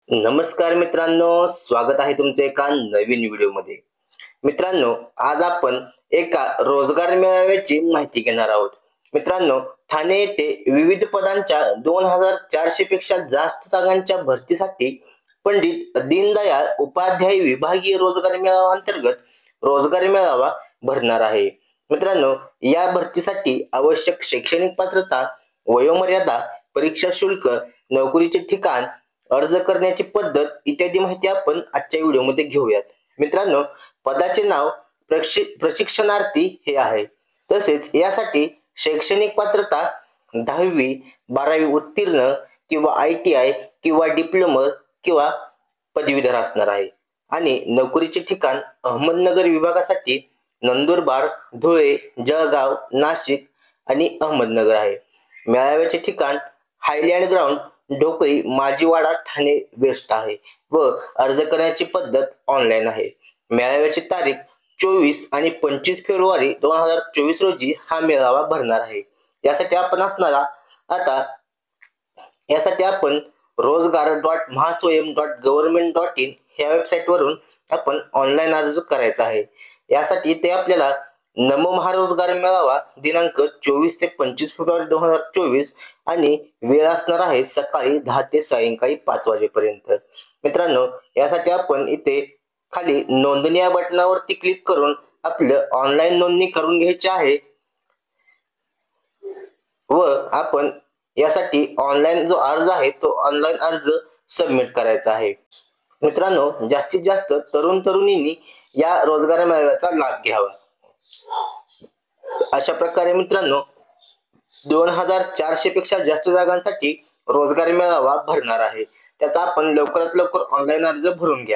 नमस्कार मित्रांनो, स्वागत आहे तुमचे एका नवीन व्हिडिओमध्ये। मित्रांनो, आज आपण एका रोजगार मेळाव्याची माहिती घेणार आहोत। मित्रांनो, ठाणे येथे विविध पदांच्या 2400 पेक्षा जास्त जागांच्या भरतीसाठी पंडित दीनदयाळ उपाध्याय विभागीय रोजगार मेळावा अंतर्गत रोजगार मेळावा भरणार आहे। मित्रांनो, या भरतीसाठी आवश्यक शैक्षणिक पात्रता, वयोमर्यादा, परीक्षा शुल्क, नोकरीचे ठिकाण, अर्ज करण्याची पद्धत इत्यादी माहिती आपण आजच्या व्हिडिओमध्ये घेऊयात। मित्रांनो, पदाचे नाव प्रशिक्षणार्थी हे आहे। तसेच यासाठी शैक्षणिक पात्रता 10वी 12वी उत्तीर्ण किंवा ITI किंवा डिप्लोमा किंवा पदवीधर असणार आहे। आणि नोकरीचे ठिकाण अहमदनगर विभागासाठी नंदुरबार, धुळे, जळगाव, नाशिक आणि अहमदनगर आहे। मेळाव्याचे ठिकाण Highland ground, dhokli, Majiwada, Thane waste आहे व अर्ज करण्याची पद्धत ऑनलाईन आहे। मेळाव्याची तारीख 24 आणि 25 फेब्रुवारी 2024 रोजी हा मेळावा भरणार आहे। यासाठी आपण रोजगार.mahaswayam.government.in ह्या वेबसाईट वरून आपण ऑनलाईन अर्ज करायचा आहे। यासाठी ते आपल्याला नमो महारोजगार मेळावा दिनांक 24 ते 25 फेब्रुवारी 2024 आणि वेळ असणार आहे सकाळी 10 ते सायंकाळी 5 वाजेपर्यंत। मित्रांनो, यासाठी आपण इथे खाली नोंदणी या बटनावरती क्लिक करून आपलं ऑनलाईन नोंदणी करून घ्यायची आहे व आपण यासाठी ऑनलाईन जो अर्ज आहे तो ऑनलाईन अर्ज सबमिट करायचा आहे। मित्रांनो, जास्तीत जास्त तरुण-तरुणींनी या रोजगार मेळाव्याचा लाभ घ्यावा। अशा प्रकारे मित्रांनो, 2400 पेक्षा जास्त जागांसाठी रोजगार मेळावा भरणार आहे। त्याचा आपण लवकरात लवकर ऑनलाईन अर्ज भरून घ्या।